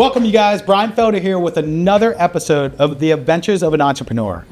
Welcome, you guys. Brian Felder here with another episode of The Adventures of an Entrepreneur.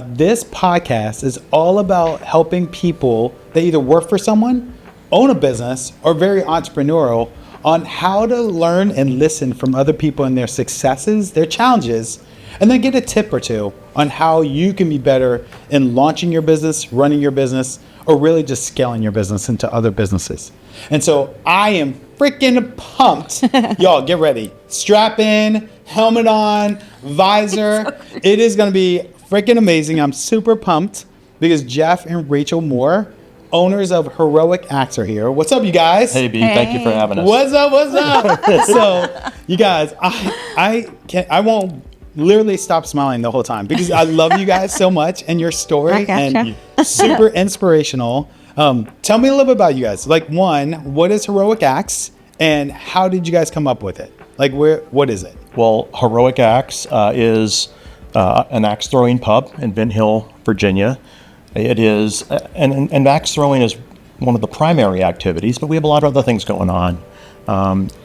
This podcast is all about helping people that either work for someone, own a business, or very entrepreneurial on how to learn and listen from other people and their successes, their challenges, and then get a tip or two on how you can be better in launching your business, running your business, or really just scaling your business into other businesses. And so I am freaking pumped. Y'all get ready. Strap in, helmet on, visor. It is going to be freaking amazing. I'm super pumped because Jeff and Rachel Moore, owners of Heroic Acts, are here. What's up, you guys? Hey, B. Thank you for having us. What's up? So, you guys, I won't literally stop smiling the whole time because I love you guys so much and your story and super inspirational. Tell me a little bit about you guys. Like, one, what is Heroic Acts and how did you guys come up with it? Like, what is it? Well, Heroic Acts is an axe throwing pub in Vint Hill, Virginia. It is, and axe throwing is one of the primary activities, but we have a lot of other things going on.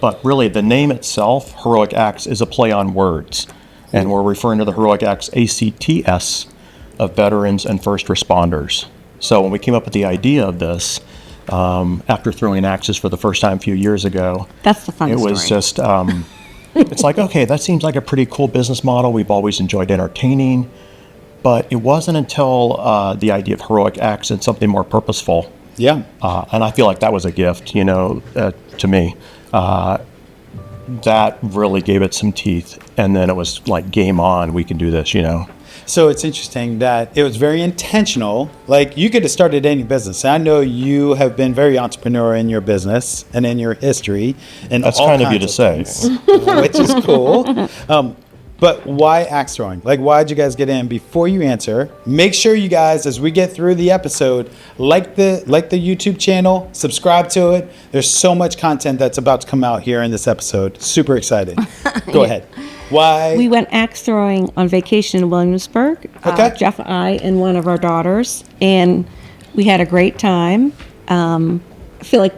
But really, the name itself, Heroic Acts, is a play on words. And we're referring to the Heroic Acts, ACTS, of veterans and first responders. So when we came up with the idea of this, after throwing axes for the first time a few years ago, that's the fun story. It was just, it's like, okay, that seems like a pretty cool business model. We've always enjoyed entertaining. But it wasn't until the idea of Heroic Acts and something more purposeful. Yeah. And I feel like that was a gift, to me. That really gave it some teeth. And then it was like, game on, we can do this, So it's interesting that it was very intentional. Like, you could have started any business. I know you have been very entrepreneurial in your business and in your history. And that's all kind of you to things, say. Which is cool. But why axe throwing? Like, why did you guys get in? Before you answer, make sure you guys, as we get through the episode, like the YouTube channel, subscribe to it. There's so much content that's about to come out here in this episode. Super excited. Go ahead. Why? We went axe throwing on vacation in Williamsburg. Okay. Jeff and I and one of our daughters, and we had a great time. I feel like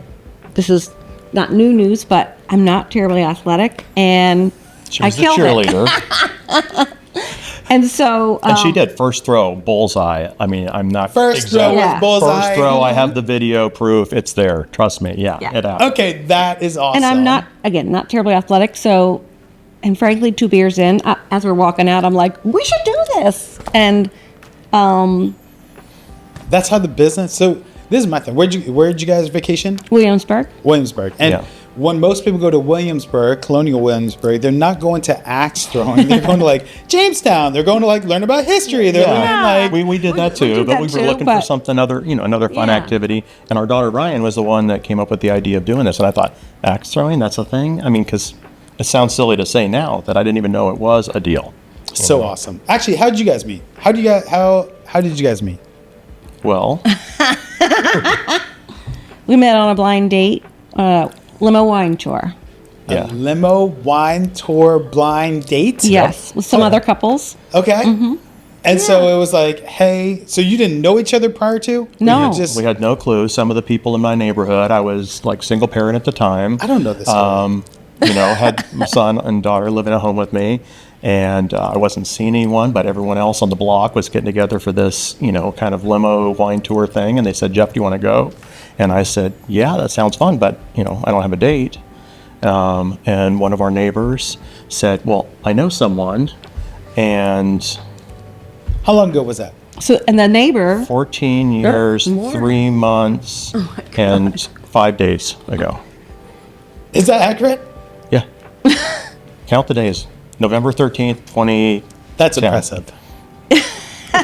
this is not new news, but I'm not terribly athletic, and she was the cheerleader. And so... and she did first throw, bullseye. I mean, I'm not... First throw was bullseye. First throw, I have the video proof. It's there. Trust me. Yeah. It happened. Okay, that is awesome. And I'm not terribly athletic, so... And frankly, 2 beers in, as we're walking out, I'm like, we should do this. And that's how the business. So this is my thing. Where'd you guys vacation? Williamsburg. And when most people go to Williamsburg, Colonial Williamsburg, they're not going to axe throwing. They're going to like Jamestown. They're going to like learn about history. They're learning like we did that too, but we were looking for something other, another fun activity. And our daughter Ryan was the one that came up with the idea of doing this. And I thought, axe throwing, that's a thing. I mean, because it sounds silly to say now that I didn't even know it was a deal. So awesome. Actually, how did you guys meet? How did you guys meet? Well, we met on a blind date, limo wine tour. A limo wine tour blind date? Yes, with some other couples. Okay. Mm-hmm. And so it was like, hey, so you didn't know each other prior to? No. We had no clue. Some of the people in my neighborhood, I was like single parent at the time. I don't know this. Had my son and daughter living at home with me, and I wasn't seeing anyone, but everyone else on the block was getting together for this, kind of limo wine tour thing. And they said, Jeff, do you want to go? And I said, yeah, that sounds fun, but, I don't have a date. And one of our neighbors said, well, I know someone. And how long ago was that? So, and the neighbor... 14 years, 3 months, and 5 days ago. Is that accurate? Yeah. Count the days. November 13th, 20... That's impressive.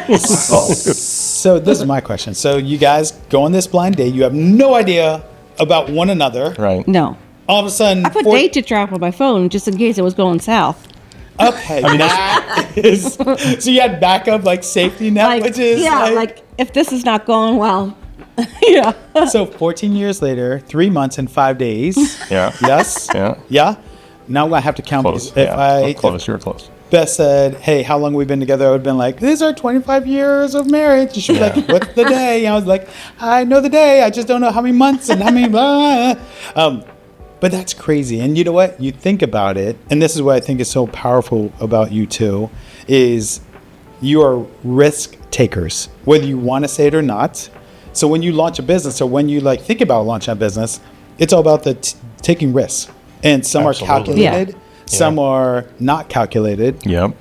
So this is my question. So you guys go on this blind date. You have no idea about one another. Right. No. All of a sudden... I put date to track on my phone just in case it was going south. Okay. That is... So you had backup, like, safety net, which is... Yeah, like, if this is not going well... Yeah. So 14 years later, 3 months and 5 days. Yeah. Yes. Yeah. Yeah. Now I have to count. Close. You're close. Beth said, hey, how long have we been together? I would have been like, these are 25 years of marriage. And she was like, what's the day? And I was like, I know the day. I just don't know how many months and how many blah. But that's crazy. And you know what? You think about it, and this is what I think is so powerful about you two, is you are risk takers, whether you want to say it or not. So when you launch a business, or when you like think about launching a business, it's all about the taking risks. And some Absolutely. are calculated, some are not calculated. Yep.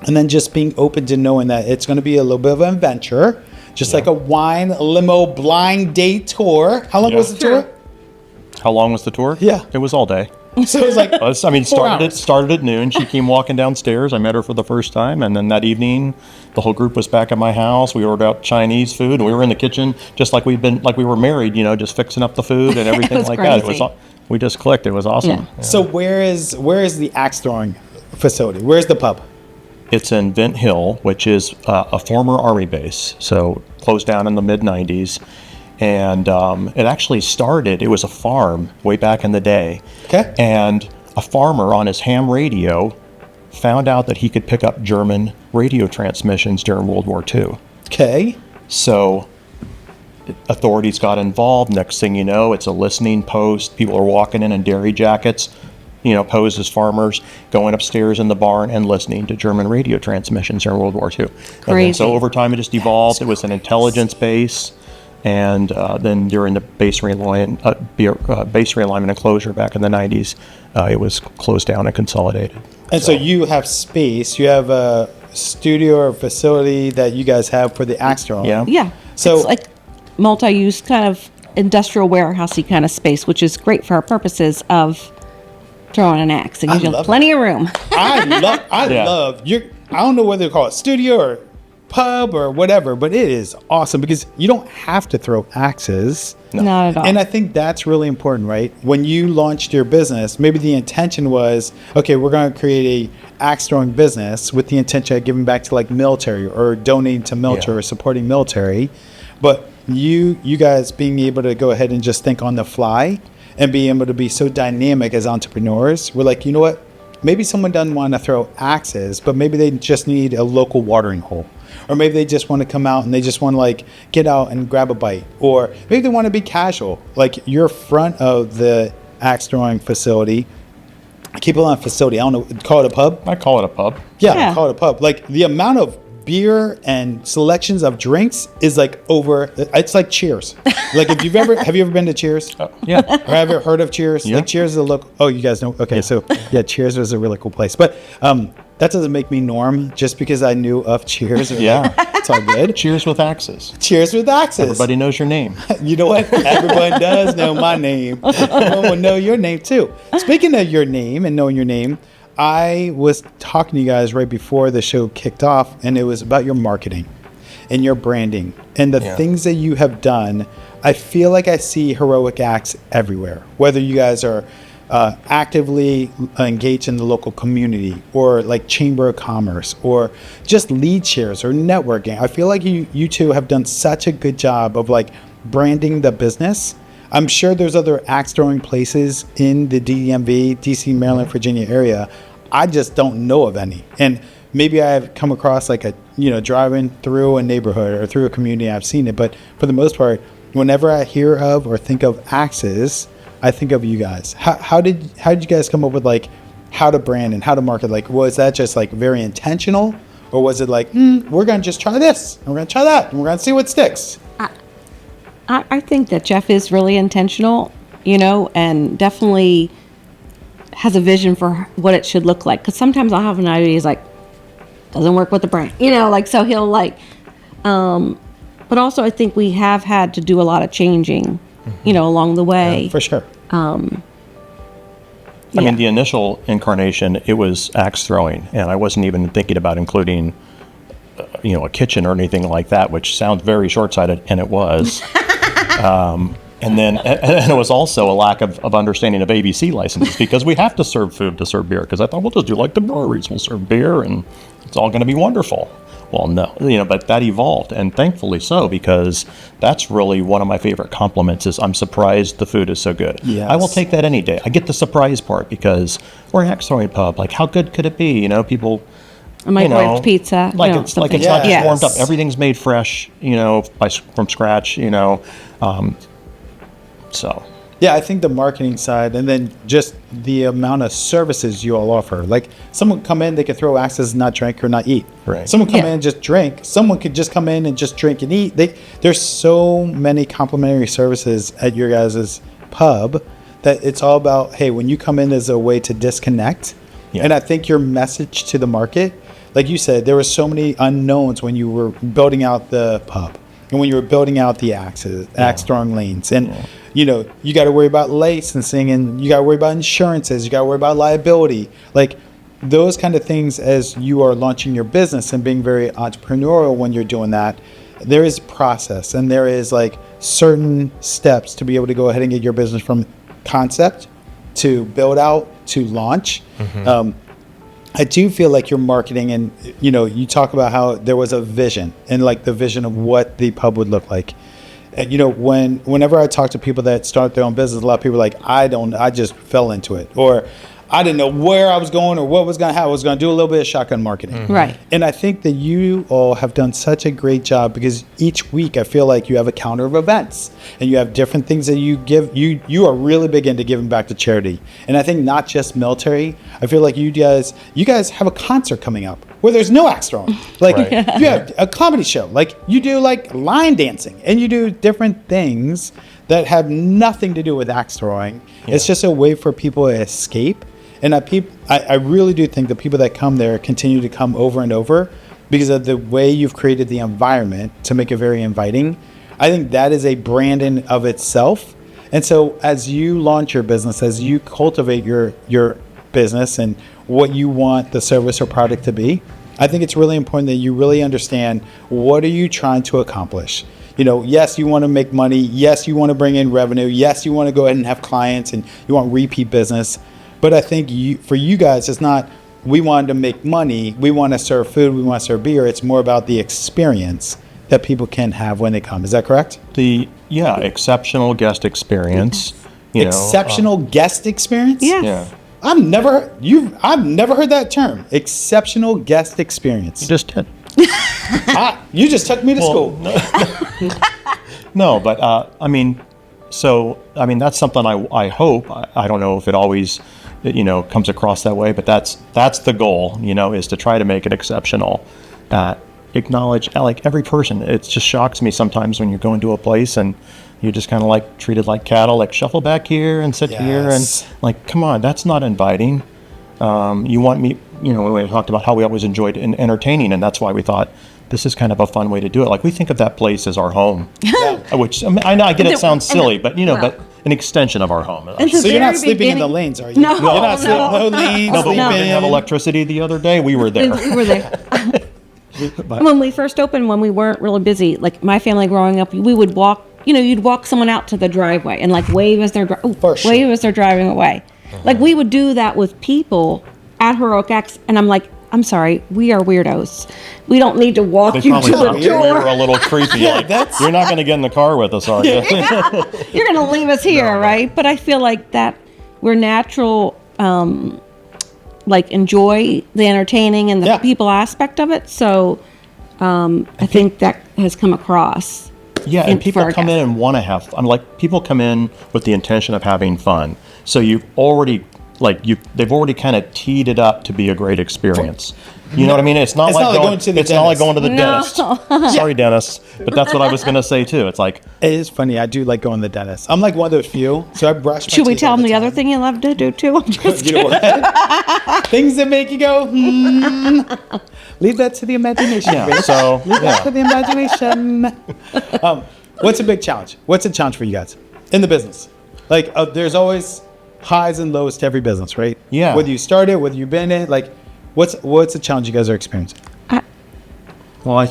And then just being open to knowing that it's going to be a little bit of an adventure, just like a wine limo blind date tour. How long was the tour? How long was the tour? Yeah. It was all day. So it was like, Started at noon. She came walking downstairs. I met her for the first time, and then that evening, the whole group was back at my house. We ordered out Chinese food, and we were in the kitchen just like we were married. Just fixing up the food and everything was like that. crazy. We just clicked. It was awesome. Yeah. so where is the axe throwing facility? Where's the pub? It's in Vint Hill, which is a former Army base, so closed down in the mid-'90s. And it actually started, it was a farm way back in the day. Okay. And a farmer on his ham radio found out that he could pick up German radio transmissions during World War II. Okay. So authorities got involved. Next thing you know, it's a listening post. People are walking in dairy jackets, posed as farmers, going upstairs in the barn and listening to German radio transmissions during World War II. And then, Crazy. so over time, it just evolved. It was an intelligence base. And then during the base realignment and closure back in the 90s, it was closed down and consolidated. And so you have space. You have a studio or facility that you guys have for the axe throwing. Yeah. Yeah. So- it's like multi-use kind of industrial warehousey kind of space, which is great for our purposes of throwing an axe. It gives you love plenty of room. I Yeah. love your. I don't know whether to call it studio or pub or whatever, but it is awesome because you don't have to throw axes. Not at all. And I think that's really important, right? When you launched your business, maybe the intention was, okay, we're going to create a axe throwing business with the intention of giving back to like military or donating to military or supporting military. But you guys being able to go ahead and just think on the fly and being able to be so dynamic as entrepreneurs, we're like, you know what? Maybe someone doesn't want to throw axes, but maybe they just need a local watering hole. Or maybe they just want to come out and they just want to like get out and grab a bite. Or maybe they want to be casual. Like your front of the axe throwing facility. I keep it on facility. I don't know. Call it a pub? I call it a pub. Yeah, call it a pub. Like the amount of beer and selections of drinks is like over. It's like Cheers. Like if have you ever been to Cheers? Yeah. Or have you ever heard of Cheers? Yeah. Like Cheers is a local. Oh, you guys know? Okay, so yeah, Cheers was a really cool place. But that doesn't make me Norm just because I knew of Cheers. Yeah. It's all good. Cheers with axes. Cheers with axes. Everybody knows your name. You know what? Everyone does know my name. Everyone will know your name too. Speaking of your name and knowing your name, I was talking to you guys right before the show kicked off, and it was about your marketing and your branding and the things that you have done. I feel like I see heroic acts everywhere, whether you guys are actively engaged in the local community or like Chamber of Commerce or just lead shares or networking. I feel like you two have done such a good job of like branding the business. I'm sure there's other axe throwing places in the DMV, DC, Maryland, Virginia area. I just don't know of any. And maybe I've come across like driving through a neighborhood or through a community, I've seen it. But for the most part, whenever I hear of or think of axes, I think of you guys. How did you guys come up with like how to brand and how to market? Like, was that just like very intentional, or was it like we're gonna just try this and we're gonna try that and we're gonna see what sticks? I think that Jeff is really intentional, and definitely has a vision for what it should look like. Because sometimes I'll have an idea, he's like, doesn't work with the brand, so he'll like, but also I think we have had to do a lot of changing, along the way. For sure. I mean, the initial incarnation, it was axe throwing, and I wasn't even thinking about including, a kitchen or anything like that, which sounds very short-sighted, and it was. And it was also a lack of understanding of ABC licenses because we have to serve food to serve beer. Because I thought we'll just do like the breweries, we'll serve beer, and it's all going to be wonderful. Well, no, but that evolved, and thankfully so, because that's really one of my favorite compliments is I'm surprised the food is so good. Yes. I will take that any day. I get the surprise part because we're an axe throwing pub. Like, how good could it be? People, a microwave pizza, like it's not Yes. just warmed up. Everything's made fresh, from scratch. So Yeah, I think the marketing side, and then just the amount of services you all offer. Like someone come in, they could throw access, not drink or not eat. Right. Someone come Yeah. in and just drink. Someone could just come in and just drink and eat. There's so many complimentary services at your guys' pub that it's all about, hey, when you come in as a way to disconnect. Yeah. And I think your message to the market, like you said, there were so many unknowns when you were building out the pub and when you were building out the axe throwing lanes. And, you know, you got to worry about licensing and you got to worry about insurances. You got to worry about liability. Like those kind of things as you are launching your business and being very entrepreneurial when you're doing that. There is process and there is like certain steps to be able to go ahead and get your business from concept to build out to launch. I do feel like your marketing and, you know, you talk about how there was a vision and like the vision of what the pub would look like. And, you know, whenever I talk to people that start their own business, a lot of people are like, I just fell into it, or I didn't know where I was going or what was going to happen. I was going to do a little bit of shotgun marketing. Right. And I think that you all have done such a great job because each week I feel like you have a calendar of events and you have different things that you give. You are really big into giving back to charity. And I think not just military. I feel like you guys have a concert coming up where there's no axe throwing. Like Right. you have a comedy show. Like you do like line dancing and you do different things that have nothing to do with axe throwing. It's just a way for people to escape. And I really do think the people that come there continue to come over and over because of the way you've created the environment to make it very inviting. I think that is a brand in of itself. And so as you launch your business, as you cultivate your business and what you want the service or product to be, I think it's really important that you really understand what are you trying to accomplish. You know, yes, you want to make money. Yes, you want to bring in revenue. Yes, you want to go ahead and have clients and you want repeat business. But I think for you guys, it's not we wanted to make money. We want to serve food. We want to serve beer. It's more about the experience that people can have when they come. Is that correct? Exceptional guest experience. Exceptional guest experience? Yeah. Yeah. I've never heard that term. Exceptional guest experience. You just did. You just took me to school. No, but I mean, that's something I hope. I don't know if it always, comes across that way, but that's the goal. Is to try to make it exceptional. Acknowledge like every person. It just shocks me sometimes when you go into a place and you're just kind of like treated like cattle, like shuffle back here and sit here and like, come on, that's not inviting. You want me, we talked about how we always enjoyed entertaining, and that's why we thought this is kind of a fun way to do it. Like we think of that place as our home, which I know I get it sounds silly, but but an extension of our home. So you're not sleeping in the lanes, are you? No, you're not sleeping. No lanes. No, but we didn't have electricity the other day. We were there. We were there. When we first opened, when we weren't really busy, like my family growing up, we would walk. You'd walk someone out to the driveway and like wave as they're wave as they're driving away. Like we would do that with people at Heroic X, and I'm like, I'm sorry, we are weirdos. We don't need to walk They you probably to the thought we door. were a little creepy. You're not going to get in the car with us, are you? You're going to leave us here, right? But I feel like that we're natural, like enjoy the entertaining and the people aspect of it. So I think that has come across. Yeah, and people come in and want to have. People come in with the intention of having fun. So you've already they've already kind of teed it up to be a great experience. You know what I mean? It's not like going to the dentist. Sorry, dentist, but that's what I was going to say too. It's like it is funny. I do like going to the dentist. I'm like one of those few. So I brush my Should we teeth tell all them the time. other thing you love to do too? I'm just You know what? Things that make you go, leave that to the imagination. yeah. Rich. So Leave that to the imagination. What's a big challenge? What's a challenge for you guys in the business? Like, there's always highs and lows to every business, right? Yeah. Whether you started, whether you've been in, like, what's a challenge you guys are experiencing? Well,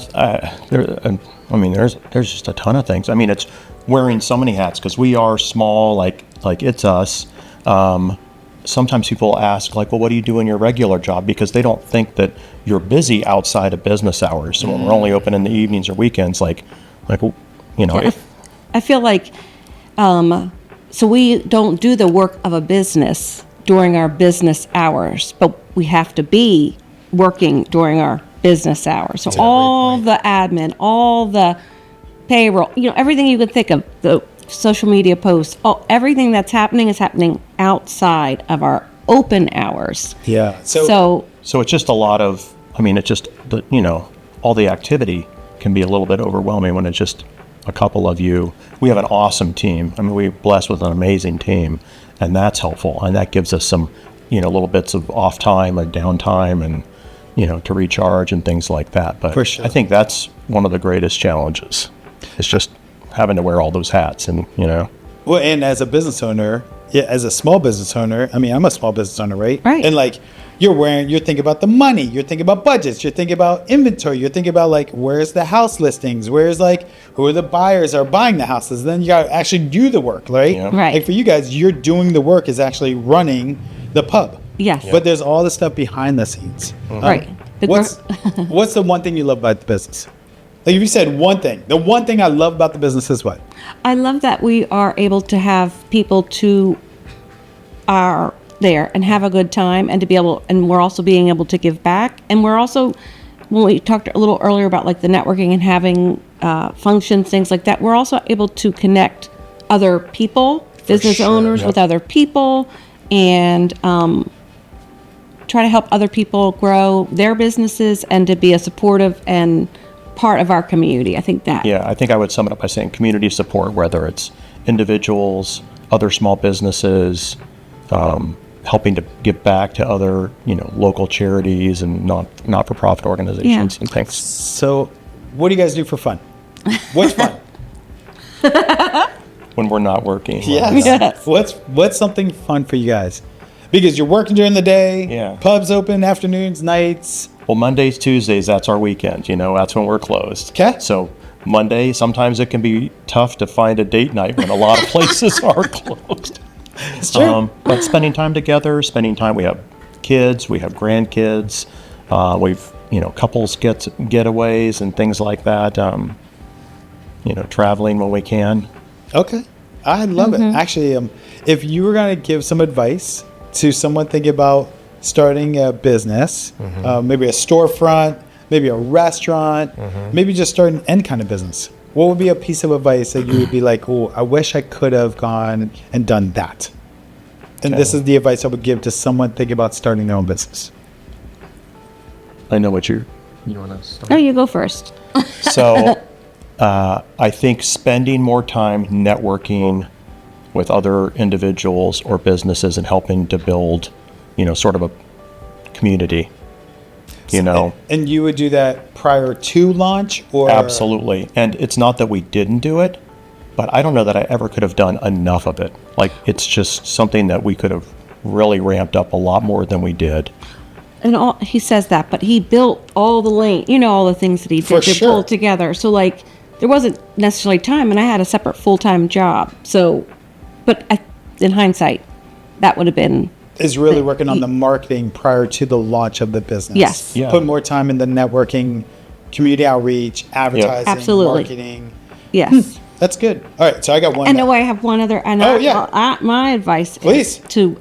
there's just a ton of things. I mean, it's wearing so many hats because we are small, like it's us. Sometimes people ask, like, well, what do you do in your regular job? Because they don't think that you're busy outside of business hours. So when we're only open in the evenings or weekends, I feel like, so we don't do the work of a business during our business hours, but we have to be working during our business hours. So all the admin, all the payroll, everything you could think of, the social media posts, everything that's happening is happening outside of our open hours. Yeah. So So it's just a lot of, I mean, it's just, all the activity can be a little bit overwhelming when it's just a couple of you. We have an awesome team. I mean, we're blessed with an amazing team, and that's helpful. And that gives us some, little bits of off time and downtime and, to recharge and things like that. But For sure. I think that's one of the greatest challenges. It's just having to wear all those hats and, Well, and as a business owner, as a small business owner, I mean, I'm a small business owner, right? Right. And like, you're thinking about the money, you're thinking about budgets, you're thinking about inventory, you're thinking about like, where's the house listings, where's like, who are the buyers are buying the houses. Then you got to actually do the work, right? Yeah. Right. Like for you guys, you're doing the work is actually running the pub. yes, But there's all the stuff behind the scenes. right. What's the one thing you love about the business? Like if you said one thing, the one thing I love about the business is what? I love that we are able to have people to are there and have a good time, and to be able, and we're also being able to give back. And we're also, when we talked a little earlier about like the networking and having functions, things like that, we're also able to connect other people, business sure, owners yep. with other people, and try to help other people grow their businesses and to be a supportive and part of our community. I think that. Yeah, I think I would sum it up by saying community support, whether it's individuals, other small businesses, helping to give back to other, local charities and not-for-profit organizations Yeah. and things. So what do you guys do for fun? What's fun? When we're not working. Yes. Yes. What's something fun for you guys? Because you're working during the day, Yeah. pubs open afternoons, nights. Well, Mondays, Tuesdays, that's our weekend. That's when we're closed. 'Kay. So Monday, sometimes it can be tough to find a date night when a lot of places are closed. It's true. But spending time together, we have kids, we have grandkids, we've, couples getaways and things like that, traveling when we can. Okay. I love it. Actually, if you were going to give some advice to someone thinking about starting a business, maybe a storefront, maybe a restaurant, maybe just starting any kind of business, what would be a piece of advice that you would be like, oh, I wish I could have gone and done that? And this is the advice I would give to someone thinking about starting their own business. I know what you want to start. No, you go first. So I think spending more time networking with other individuals or businesses and helping to build, sort of a community, And you would do that prior to launch, or? Absolutely. And it's not that we didn't do it, but I don't know that I ever could have done enough of it. Like, it's just something that we could have really ramped up a lot more than we did. And he says that, but he built all the all the things that he For did to sure. pull together. So like, there wasn't necessarily time, and I had a separate full-time job. So, but in hindsight, that would have been. Is really working on the marketing prior to the launch of the business. Yes. Yeah. Put more time in the networking, community outreach, advertising, Absolutely. marketing. Yes. That's good. All right, so I got one. And no, I have one other. And Oh, yeah. my advice Please. is to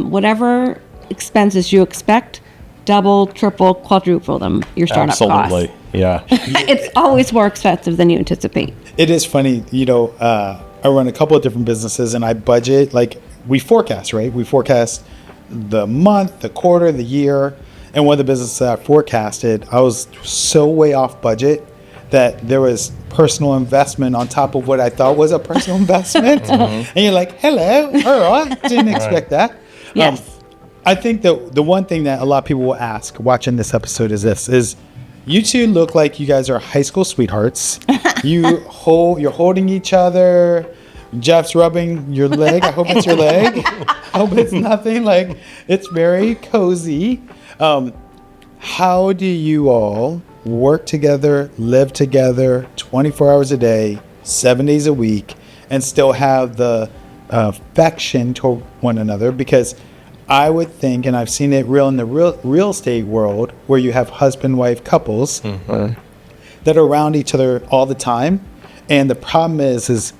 whatever expenses you expect, double, triple, quadruple them. Your startup Absolutely. costs. Yeah. It's always more expensive than you anticipate. It is funny, I run a couple of different businesses and I budget, like we forecast, right? We forecast the month, the quarter, the year. And one of the businesses that I forecasted, I was so way off budget that there was personal investment on top of what I thought was a personal investment. And you're like, hello, all right, didn't expect that. Yes. I think the one thing that a lot of people will ask watching this episode is you two look like you guys are high school sweethearts. You're holding each other. Jeff's rubbing your leg. I hope it's your leg. I hope it's nothing. Like, it's very cozy. How do you all work together, live together 24 hours a day, 7 days a week, and still have the affection toward one another? Because I would think, and I've seen it in the real estate world, where you have husband-wife couples that are around each other all the time. And the problem is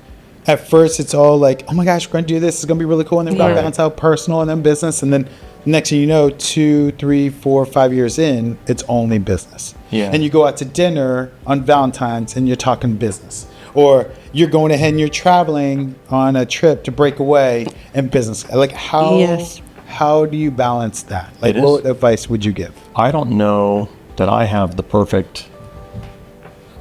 at first it's all like, oh my gosh, we're going to do this. It's going to be really cool. And then we're going to balance out personal and then business. And then next thing you know, 2, 3, 4, 5 years in, it's only business. Yeah. And you go out to dinner on Valentine's and you're talking business. or you're going ahead and you're traveling on a trip to break away in business. Like how do you balance that? Like what advice would you give? I don't know that I have the perfect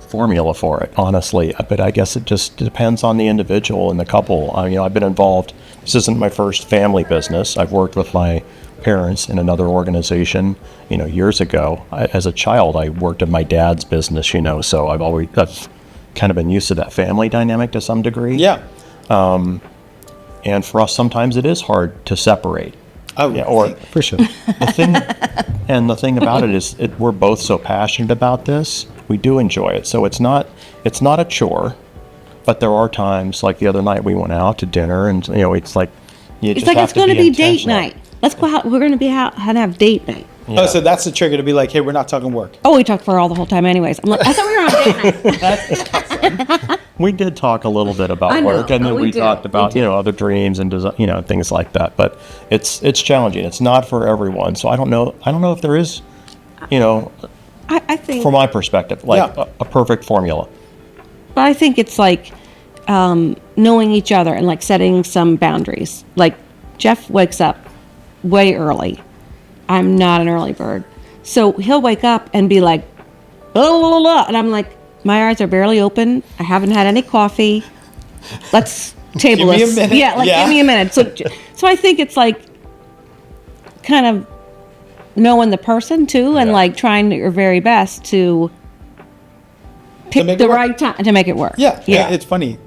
formula for it, honestly, but I guess it just depends on the individual and the couple. I've been involved. This isn't my first family business. I've worked with my parents in another organization, years ago. As a child, I worked at my dad's business, so I've kind of been used to that family dynamic to some degree. Yeah. And for us, sometimes it is hard to separate. Oh, yeah, for sure. The thing about it is we're both so passionate about this. We do enjoy it. So it's not a chore, but there are times, like the other night we went out to dinner and it's like it's going to be date night. Let's go out. We're going to be out and have date night. Yeah. Oh, so that's the trigger to be like, hey, we're not talking work. Oh, we talked for all the whole time anyways. I'm like, I thought we were on date night. That's awesome. We did talk a little bit about work, and then we talked about other dreams and things like that. But it's challenging. It's not for everyone. So I don't know if there is, I think from my perspective, like a perfect formula. But I think it's like knowing each other and like setting some boundaries. Like Jeff wakes up way early. I'm not an early bird. So he'll wake up and be like, blah, blah, blah, and I'm like, my eyes are barely open. I haven't had any coffee. Let's table this. Give me a minute. Yeah, give me a minute. So I think it's like kind of knowing the person too, and like trying your very best to pick the right time to make it work. Yeah. It's funny.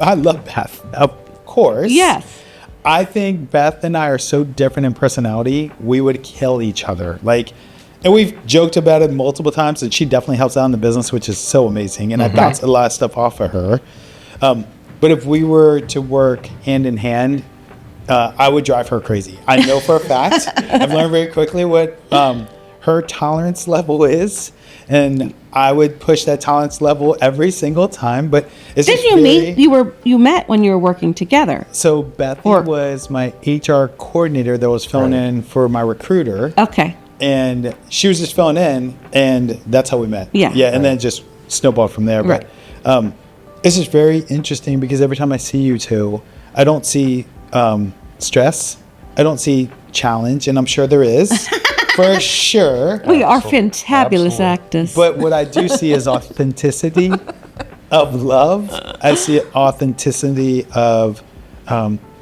I love Beth, of course. Yes. I think Beth and I are so different in personality, we would kill each other. And we've joked about it multiple times, and she definitely helps out in the business, which is so amazing. And I bounce a lot of stuff off of her. But if we were to work hand in hand, I would drive her crazy. I know for a fact. I've learned very quickly what her tolerance level is. And I would push that tolerance level every single time. But it's Didn't you meet? You met when you were working together. So Bethany was my HR coordinator that was filling in for my recruiter. Okay. And she was just filling in, and that's how we met. Yeah. Yeah, and then it just snowballed from there. Right. But it's just very interesting because every time I see you two, I don't see stress. I don't see challenge, and I'm sure there is. For sure. We are fantabulous actors. But what I do see is authenticity of love. I see authenticity of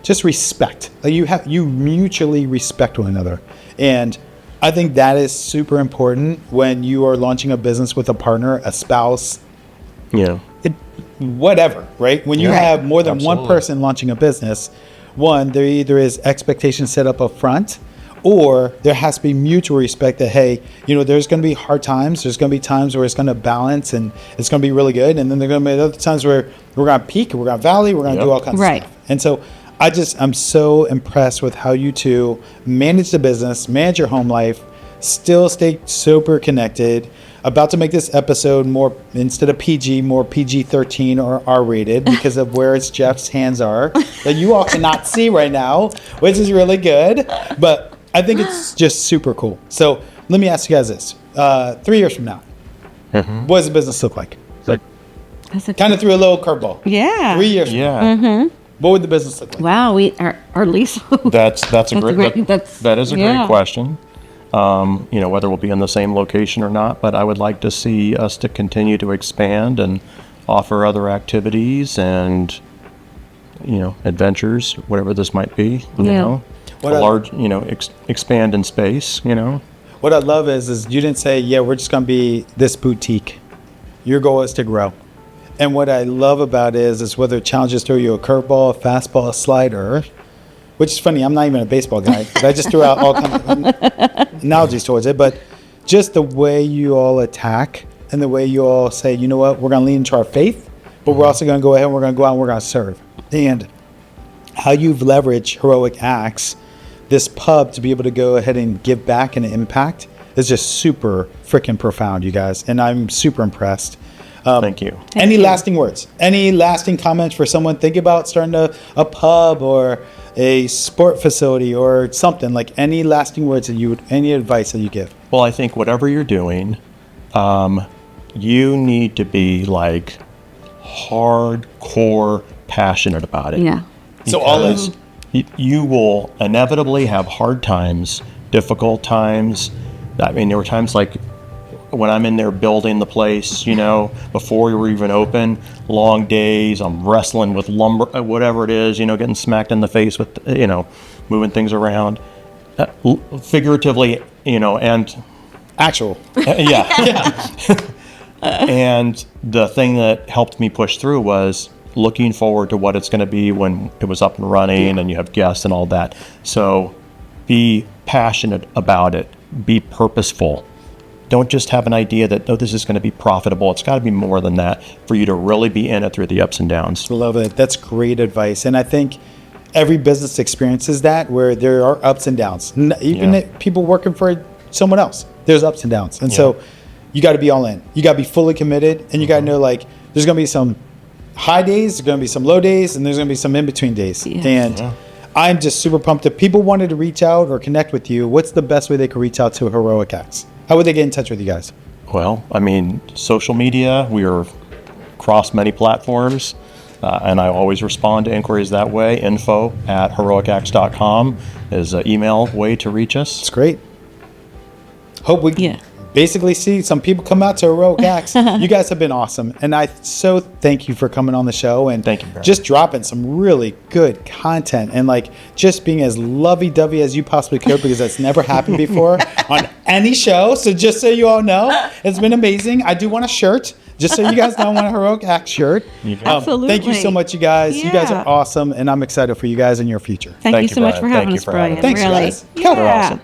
just respect. Like you mutually respect one another. And I think that is super important when you are launching a business with a partner, a spouse. Yeah. Whatever, right? When you have more than one person launching a business, there either is expectation set up front, or there has to be mutual respect that, hey, there's going to be hard times. There's going to be times where it's going to balance and it's going to be really good. And then there are going to be other times where we're going to peak, we're going to valley, we're going to do all kinds of stuff. And so I'm so impressed with how you two manage the business, manage your home life, still stay super connected. About to make this episode more, instead of PG, more PG-13 or R-rated because of where Jeff's hands are that you all cannot see right now, which is really good. But I think it's just super cool. So let me ask you guys this. 3 years from now, what does the business look like? Kind of threw a little curveball. Yeah. 3 years from now. What would the business look like? Wow, our lease. That is a great question. Whether we'll be in the same location or not, but I would like to see us to continue to expand and offer other activities and, adventures, whatever this might be, expand in space, What I love is you didn't say, we're just going to be this boutique. Your goal is to grow. And what I love about it is whether challenges throw you a curveball, a fastball, a slider, which is funny. I'm not even a baseball guy, but I just threw out all kinds of analogies towards it. But just the way you all attack and the way you all say, you know what, we're going to lean into our faith, but we're also going to go ahead and we're going to go out and we're going to serve. And how you've leveraged Heroic Acts, this pub, to be able to go ahead and give back and impact is just super freaking profound, you guys. And I'm super impressed. Thank you. Any lasting words? Any lasting comments for someone thinking about starting a pub or a sport facility or something? Like any lasting words any advice that you give? Well, I think whatever you're doing, you need to be like hardcore passionate about it. Yeah. So all Because you will inevitably have hard times, difficult times. I mean, there were times like when I'm in there building the place, before we were even open, long days, I'm wrestling with lumber, whatever it is, getting smacked in the face with, moving things around, figuratively, and actual. yeah. And the thing that helped me push through was looking forward to what it's going to be when it was up and running and you have guests and all that. So be passionate about it. Be purposeful. Don't just have an idea that, oh, this is going to be profitable. It's got to be more than that for you to really be in it through the ups and downs. Love it. That's great advice. And I think every business experiences that, where there are ups and downs. Even people working for someone else, there's ups and downs. And so you got to be all in. You got to be fully committed, and you got to know, like, there's going to be some high days, there's going to be some low days, and there's going to be some in-between days. Yeah. And I'm just super pumped. If people wanted to reach out or connect with you, what's the best way they could reach out to Heroic Acts? How would they get in touch with you guys? Well, I mean, social media, we are across many platforms, and I always respond to inquiries that way. info@heroicacts.com is an email way to reach us. It's great. Hope we basically see some people come out to Heroic Acts. You guys have been awesome. And I so thank you for coming on the show and Thank you, Brian. just dropping some really good content and like just being as lovey-dovey as you possibly could, because that's never happened before on any show. So just so you all know, it's been amazing. I do want a shirt. Just so you guys know, I want a Heroic Acts shirt. Absolutely. Thank you so much, you guys. You guys Yeah. are awesome, and I'm excited for you guys and your future. Thank you so much Brian. for Thank having you us, for having Brian. us. Thanks, really. guys. Yeah. You're awesome.